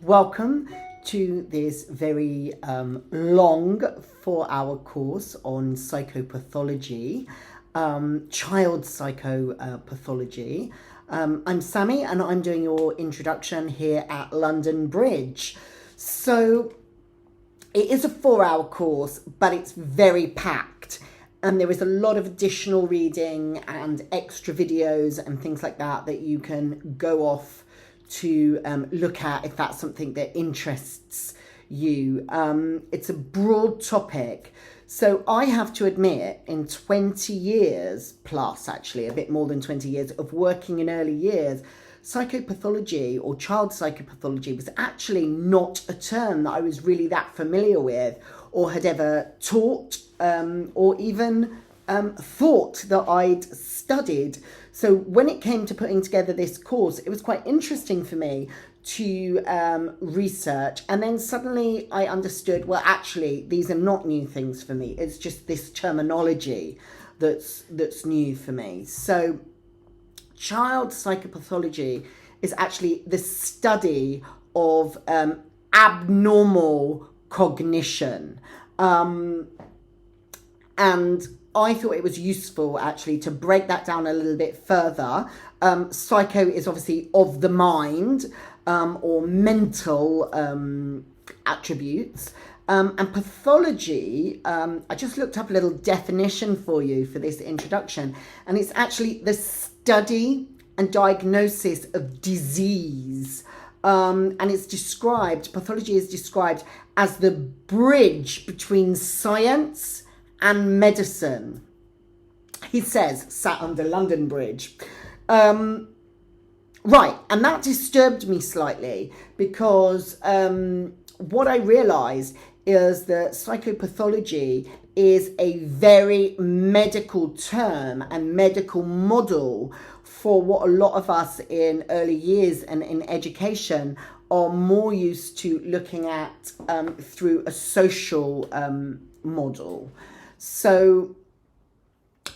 Welcome to this very long 4-hour course on psychopathology, child psychopathology. I'm Sammy and I'm doing your introduction here at London Bridge. So it is a 4-hour course, but it's very packed. And there is a lot of additional reading and extra videos and things like that you can go off to look at if that's something that interests you. It's a broad topic. So I have to admit, in 20 years plus, actually, a bit more than 20 years of working in early years, psychopathology or child psychopathology was actually not a term that I was really that familiar with or had ever taught or even thought that I'd studied. So when it came to putting together this course, it was quite interesting for me to research. And then suddenly I understood, well, actually, these are not new things for me. It's just this terminology that's new for me. So child psychopathology is actually the study of abnormal cognition. And I thought it was useful actually to break that down a little bit further. Psycho is obviously of the mind or mental attributes. And pathology, I just looked up a little definition for you for this introduction. And it's actually the study and diagnosis of disease. And it's described, pathology is described as the bridge between science and medicine. He says, sat under London Bridge. Right, and that disturbed me slightly because what I realised is that psychopathology is a very medical term and medical model for what a lot of us in early years and in education are more used to looking at through a social model. So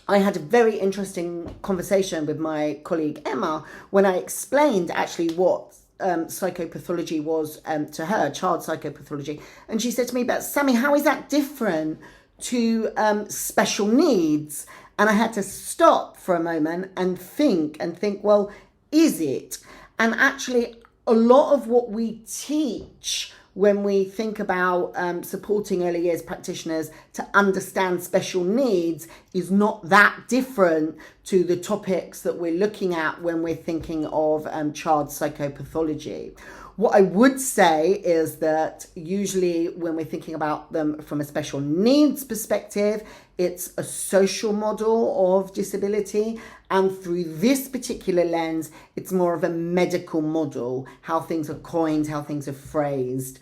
I had a very interesting conversation with my colleague Emma when I explained actually what psychopathology was to her, child psychopathology. And she said to me, but Sammy, how is that different to special needs? And I had to stop for a moment and think, well, is it? And actually, a lot of what we teach when we think about supporting early years practitioners to understand special needs is not that different to the topics that we're looking at when we're thinking of child psychopathology. What I would say is that usually when we're thinking about them from a special needs perspective, it's a social model of disability. And through this particular lens, it's more of a medical model, how things are coined, how things are phrased.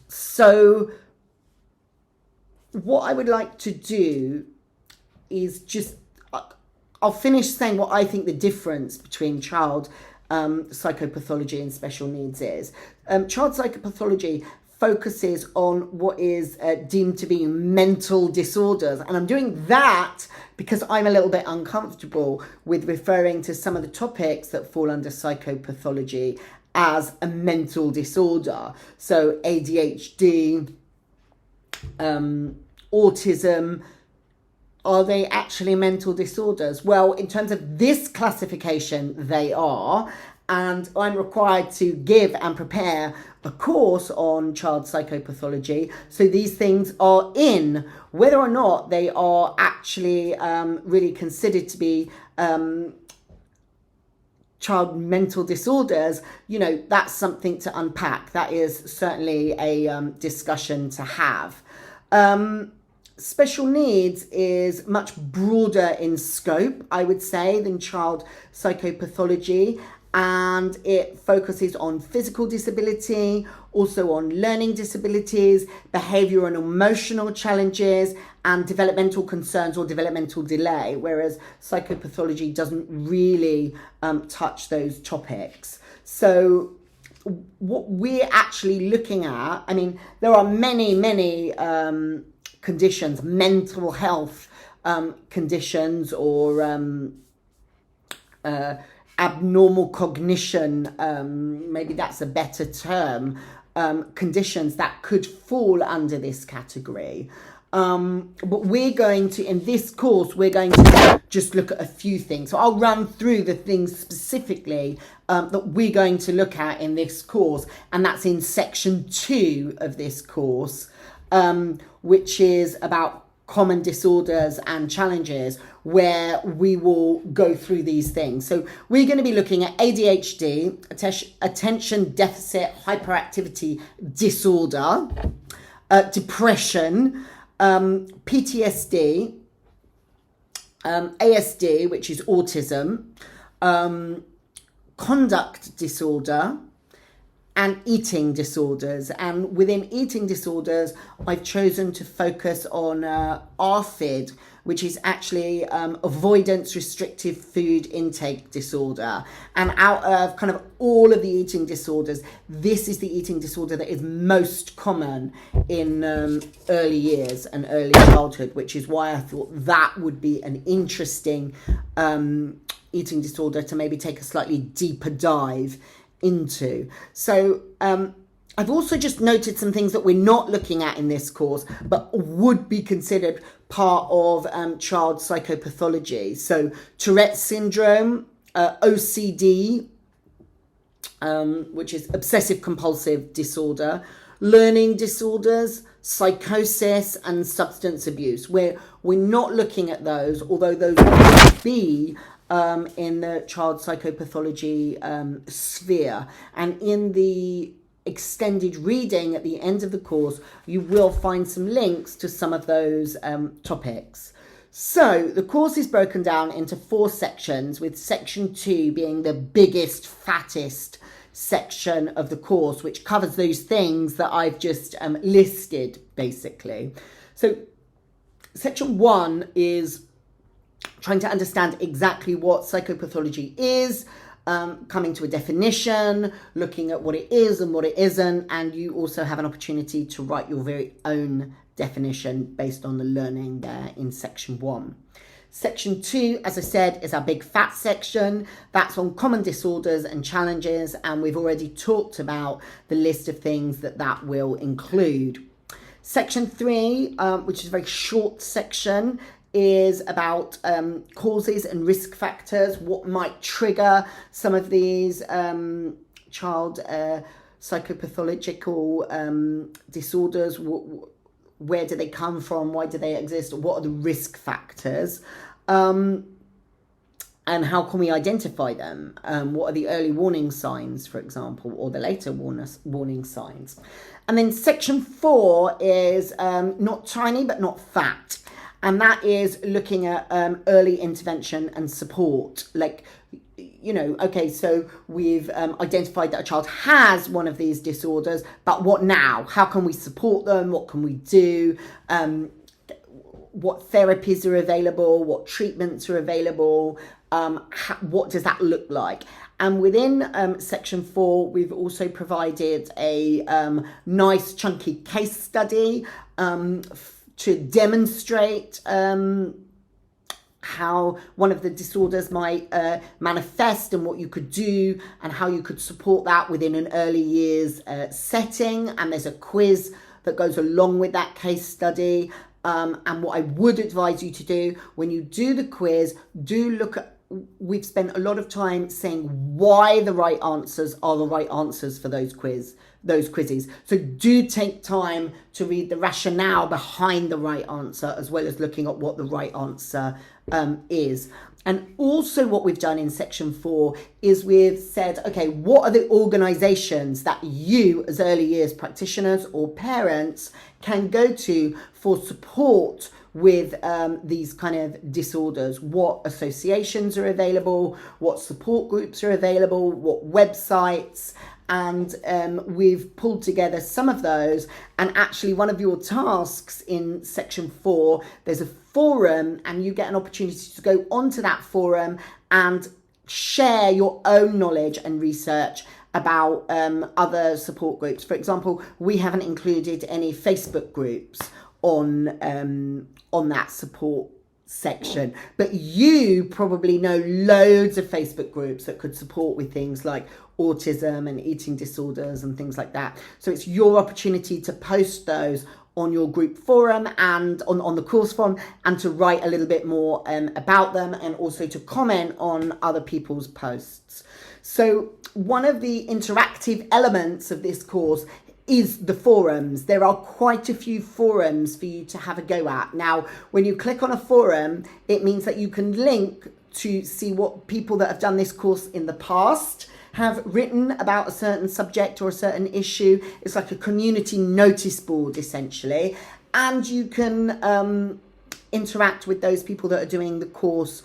So what I would like to do is just, I'll finish saying what I think the difference between child psychopathology and special needs is. Child psychopathology focuses on what is deemed to be mental disorders. And I'm doing that because I'm a little bit uncomfortable with referring to some of the topics that fall under psychopathology as a mental disorder. So ADHD, autism, are they actually mental disorders? Well, in terms of this classification, they are. And I'm required to give and prepare a course on child psychopathology. So these things are in. Whether or not they are actually really considered to be child mental disorders, that's something to unpack. That is certainly a discussion to have. Special needs is much broader in scope, I would say, than child psychopathology. And it focuses on physical disability, also on learning disabilities, behavioural and emotional challenges, and developmental concerns or developmental delay, whereas psychopathology doesn't really touch those topics. So what we're actually looking at, there are many conditions, mental health conditions or abnormal cognition, maybe that's a better term, conditions that could fall under this category. But we're going to, in this course, we're going to just look at a few things. So I'll run through the things specifically that we're going to look at in this course, and that's in section 2 of this course, which is about common disorders and challenges, where we will go through these things. So we're going to be looking at ADHD, attention deficit hyperactivity disorder, depression, PTSD, ASD, which is autism, conduct disorder, and eating disorders. And within eating disorders, I've chosen to focus on ARFID, which is actually avoidance restrictive food intake disorder. And out of kind of all of the eating disorders, this is the eating disorder that is most common in early years and early childhood, which is why I thought that would be an interesting eating disorder to maybe take a slightly deeper dive into. So I've also just noted some things that we're not looking at in this course, but would be considered part of child psychopathology. So Tourette's syndrome, OCD, which is obsessive compulsive disorder, learning disorders, psychosis, and substance abuse. We're not looking at those, although those would be in the child psychopathology sphere. And in the extended reading at the end of the course, you will find some links to some of those topics. So the course is broken down into 4 sections, with section 2 being the biggest, fattest section of the course, which covers those things that I've just listed, basically. So section 1 is trying to understand exactly what psychopathology is, coming to a definition, looking at what it is and what it isn't, and you also have an opportunity to write your very own definition based on the learning there in section 1. Section 2, as I said, is our big fat section. That's on common disorders and challenges, and we've already talked about the list of things that will include. Section 3, which is a very short section, is about causes and risk factors, what might trigger some of these child psychopathological disorders. Where do they come from? Why do they exist? What are the risk factors? And how can we identify them? What are the early warning signs, for example, or the later warning signs? And then section 4 is not tiny, but not fat. And that is looking at early intervention and support. Like, you know, okay, so we've identified that a child has one of these disorders, but what now? How can we support them? What can we do? What therapies are available? What treatments are available? What does that look like? And within section 4, we've also provided a nice chunky case study to demonstrate how one of the disorders might manifest and what you could do and how you could support that within an early years setting. And there's a quiz that goes along with that case study. And what I would advise you to do when you do the quiz, do look at, we've spent a lot of time saying why the right answers are the right answers for those quizzes. So do take time to read the rationale behind the right answer, as well as looking at what the right answer is. And also what we've done in section 4 is we've said, okay, what are the organisations that you as early years practitioners or parents can go to for support with these kind of disorders? What associations are available? What support groups are available? What websites? And we've pulled together some of those. And actually one of your tasks in section 4, there's a forum, and you get an opportunity to go onto that forum and share your own knowledge and research about other support groups. For example, we haven't included any Facebook groups on that support section, but you probably know loads of Facebook groups that could support with things like autism and eating disorders and things like that. So it's your opportunity to post those on your group forum and on the course forum, and to write a little bit more about them, and also to comment on other people's posts. So one of the interactive elements of this course is the forums. There are quite a few forums for you to have a go at. Now, when you click on a forum, it means that you can link to see what people that have done this course in the past have written about a certain subject or a certain issue. It's like a community notice board, essentially. And you can interact with those people that are doing the course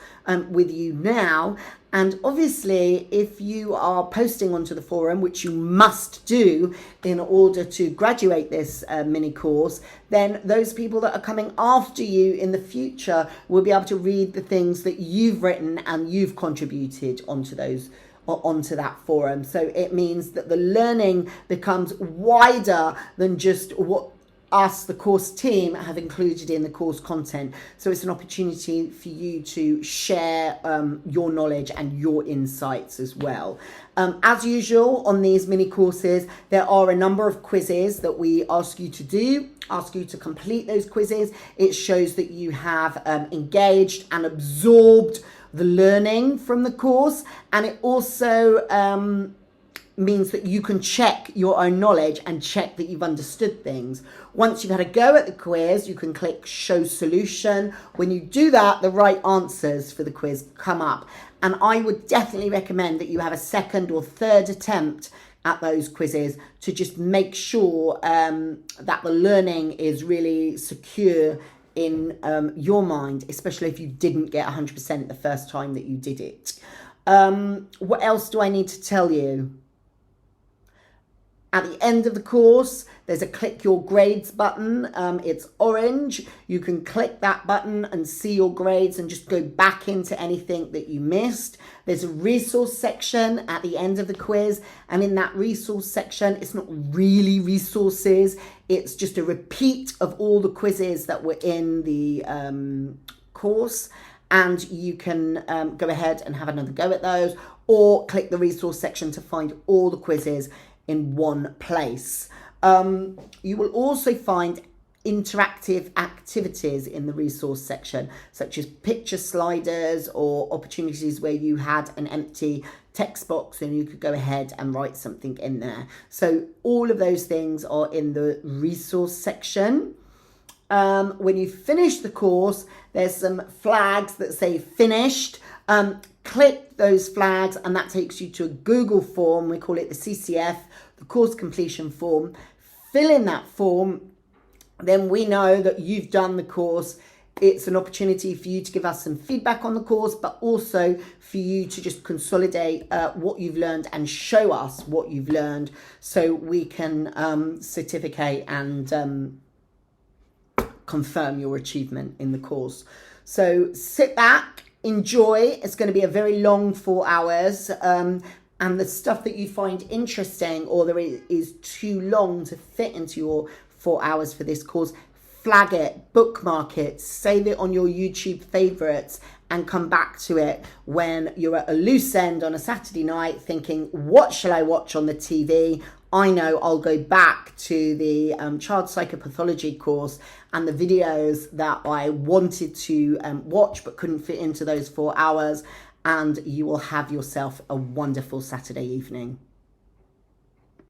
with you now. And obviously, if you are posting onto the forum, which you must do in order to graduate this mini course, then those people that are coming after you in the future will be able to read the things that you've written and you've contributed onto that forum. So it means that the learning becomes wider than just what us, the course team, have included in the course content. So it's an opportunity for you to share your knowledge and your insights as well. As usual on these mini courses, there are a number of quizzes that we ask you to complete those quizzes. It shows that you have engaged and absorbed the learning from the course, and it also means that you can check your own knowledge and check that you've understood things. Once you've had a go at the quiz, you can click show solution. When you do that, the right answers for the quiz come up. And I would definitely recommend that you have a second or third attempt at those quizzes to just make sure that the learning is really secure in your mind, especially if you didn't get 100% the first time that you did it. What else do I need to tell you? At the end of the course, there's a click your grades button. It's orange. You can click that button and see your grades and just go back into anything that you missed. There's a resource section at the end of the quiz. And in that resource section, it's not really resources. It's just a repeat of all the quizzes that were in the course. And you can go ahead and have another go at those, or click the resource section to find all the quizzes in one place. You will also find interactive activities in the resource section, such as picture sliders or opportunities where you had an empty text box and you could go ahead and write something in there. So all of those things are in the resource section. When you finish the course, there's some flags that say finished. Click those flags and that takes you to a Google form. We call it the CCF, the course completion form. Fill in that form. Then we know that you've done the course. It's an opportunity for you to give us some feedback on the course, but also for you to just consolidate what you've learned and show us what you've learned, so we can certificate and confirm your achievement in the course. So sit back, enjoy. It's going to be a very long 4 hours, and the stuff that you find interesting or there is too long to fit into your 4 hours for this course, flag it, bookmark it, save it on your YouTube favorites, and come back to it when you're at a loose end on a Saturday night thinking, what shall I watch on the TV? I know I'll go back to the Child Psychopathology course and the videos that I wanted to watch but couldn't fit into those 4 hours, and you will have yourself a wonderful Saturday evening.